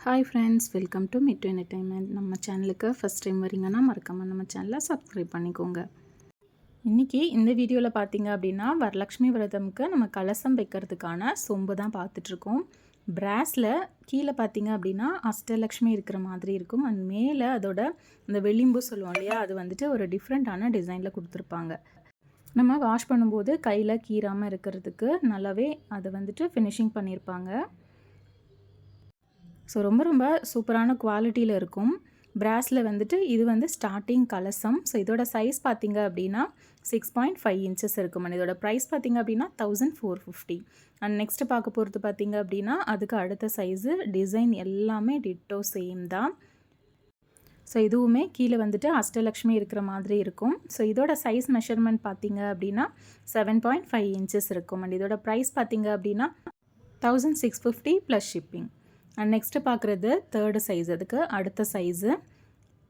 Hi friends, welcome to mid entertainment. நம்ம சேனலுக்கு first time வரீங்கன்னா மறக்காமல் நம்ம சேனலை சப்ஸ்கிரைப் பண்ணிக்கோங்க. இன்றைக்கி இந்த வீடியோவில் பார்த்தீங்க அப்படின்னா வரலட்சுமி விரதமுக்கு நம்ம கலசம் வைக்கிறதுக்கான சொம்பு தான் பார்த்துட்ருக்கோம். பிராஸில் கீழே பார்த்தீங்க அப்படின்னா அஷ்டலக்ஷ்மி இருக்கிற மாதிரி இருக்கும். அண்ட் மேலே அதோட அந்த வெளிம்பு சொல்லுவோம் இல்லையா, அது வந்துட்டு ஒரு டிஃப்ரெண்ட்டான டிசைனில் கொடுத்துருப்பாங்க. நம்ம வாஷ் பண்ணும்போது கையில் கீறாமல் இருக்கிறதுக்கு நல்லாவே அதை வந்துட்டு ஃபினிஷிங் பண்ணியிருப்பாங்க. ஸோ ரொம்ப சூப்பரான குவாலிட்டியில் இருக்கும். பிராஸில் வந்துட்டு இது வந்து ஸ்டார்டிங் கலசம். ஸோ இதோட சைஸ் பார்த்திங்க அப்படின்னா 6.5 இன்ச்சஸ் இருக்கும். அண்ட் இதோட ப்ரைஸ் பார்த்திங்க அப்படின்னா 1450. அண்ட் நெக்ஸ்ட்டு பார்க்க போகிறது பார்த்திங்க அப்படின்னா அதுக்கு அடுத்த சைஸு, டிசைன் எல்லாமே டிட்டோ சேம் தான். ஸோ இதுவுமே கீழே வந்துட்டு அஷ்டலக்ஷ்மி இருக்கிற மாதிரி இருக்கும். ஸோ இதோட சைஸ் மெஷர்மெண்ட் பார்த்திங்க அப்படின்னா 7.5 இன்ச்சஸ் இருக்கும். அண்ட் இதோட ப்ரைஸ் பார்த்திங்க அப்படின்னா 1650 ப்ளஸ் ஷிப்பிங். அண்ட் நெக்ஸ்ட்டு பார்க்குறது தேர்டு சைஸ், அதுக்கு அடுத்த சைஸு.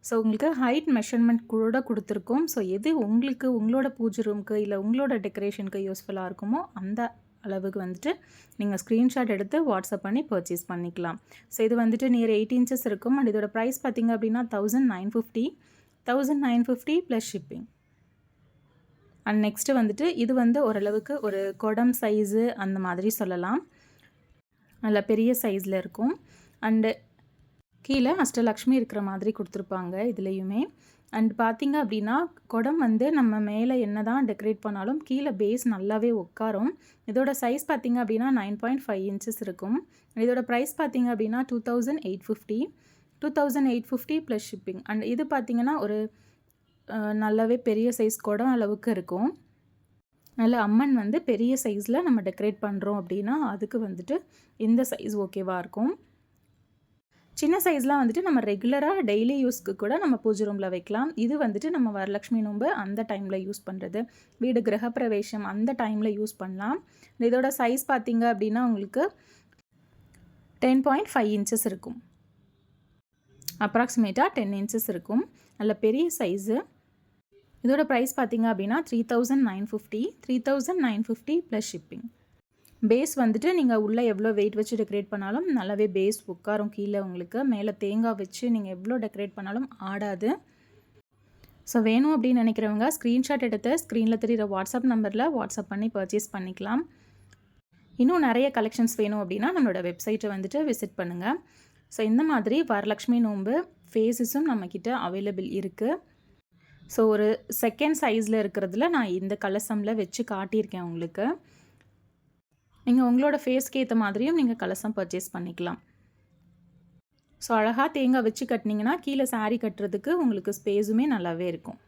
ஸோ உங்களுக்கு ஹைட் மெஷர்மெண்ட் கூட கொடுத்துருக்கோம். ஸோ எது உங்களுக்கு உங்களோட பூஜை ரூமுக்கு இல்லை உங்களோட டெக்கரேஷனுக்கு யூஸ்ஃபுல்லாக இருக்குமோ அந்த அளவுக்கு வந்துட்டு நீங்கள் ஸ்க்ரீன்ஷாட் எடுத்து வாட்ஸ்அப் பண்ணி பர்ச்சேஸ் பண்ணிக்கலாம். ஸோ இது வந்துட்டு நியர் 8 இன்ச்சஸ் இருக்கும். அண்ட் இதோட ப்ரைஸ் பார்த்திங்க அப்படின்னா 1950 ப்ளஸ் ஷிப்பிங். அண்ட் நெக்ஸ்ட்டு வந்துட்டு இது வந்து ஓரளவுக்கு ஒரு குடம் சைஸு அந்த மாதிரி சொல்லலாம். நல்ல பெரிய சைஸில் இருக்கும். அண்டு கீழே அஷ்டலக்ஷ்மி இருக்கிற மாதிரி கொடுத்துருப்பாங்க இதுலேயுமே. அண்ட் பார்த்திங்க அப்படின்னா குடம் வந்து நம்ம மேலே என்ன தான் டெக்கரேட் பண்ணாலும் கீழே பேஸ் நல்லாவே உட்காரும். இதோட சைஸ் பார்த்திங்க அப்படின்னா 9.5 இன்ச்சஸ் இருக்கும். இதோட ப்ரைஸ் பார்த்திங்க அப்படின்னா 2850 ப்ளஸ் ஷிப்பிங். அண்ட் இது பார்த்திங்கன்னா ஒரு நல்லாவே பெரிய சைஸ் குடம் அளவுக்கு இருக்கும். நல்ல அம்மன் வந்து பெரிய சைஸில் நம்ம டெக்கரேட் பண்ணுறோம் அப்படின்னா அதுக்கு வந்துட்டு இந்த சைஸ் ஓகேவாக இருக்கும். சின்ன சைஸ்லாம் வந்துட்டு நம்ம ரெகுலராக டெய்லி யூஸ்க்கு கூட நம்ம பூஜை ரூமில் வைக்கலாம். இது வந்துட்டு நம்ம வரலட்சுமி நோன்பு அந்த டைமில் யூஸ் பண்ணுறது, வீடு கிரகப்பிரவேசம் அந்த டைமில் யூஸ் பண்ணலாம். இதோட சைஸ் பார்த்திங்க அப்படின்னா உங்களுக்கு 10.5 இன்ச்சஸ் இருக்கும். அப்ராக்சிமேட்டாக 10 இன்ச்சஸ் இருக்கும். நல்ல பெரிய சைஸு. இதோட ப்ரைஸ் பார்த்திங்க அப்படின்னா 3950 ப்ளஸ் ஷிப்பிங். பேஸ் வந்துட்டு நீங்கள் உள்ளே எவ்வளோ வெயிட் வச்சு டெக்கரேட் பண்ணாலும் நல்லாவே பேஸ் உட்காரும். கீழே உங்களுக்கு மேலே தேங்காய் வச்சு நீங்கள் எவ்வளோ டெக்கரேட் பண்ணாலும் ஆடாது. ஸோ வேணும் அப்படின்னு நினைக்கிறவங்க ஸ்க்ரீன்ஷாட் எடுத்து ஸ்க்ரீனில் தெரிகிற வாட்ஸ்அப் நம்பரில் வாட்ஸ்அப் பண்ணி பர்ச்சேஸ் பண்ணிக்கலாம். இன்னும் நிறைய கலெக்ஷன்ஸ் வேணும் அப்படின்னா நம்மளோட வெப்சைட்டை வந்துட்டு விசிட் பண்ணுங்கள். ஸோ இந்த மாதிரி வரலட்சுமி நோன்பு ஃபேஸஸும் நம்மக்கிட்ட அவைலபிள் இருக்குது. ஸோ ஒரு செகண்ட் சைஸில் இருக்கிறதுல நான் இந்த கலசமில் வச்சு காட்டியிருக்கேன் உங்களுக்கு. நீங்கள் உங்களோட ஃபேஸ்க்கு ஏற்ற மாதிரியும் நீங்கள் கலசம் பர்ச்சேஸ் பண்ணிக்கலாம். ஸோ அழகாக தேங்காய் வச்சு கட்டினீங்கன்னா கீழே சாரீ கட்டுறதுக்கு உங்களுக்கு ஸ்பேஸுமே நல்லாவே இருக்கும்.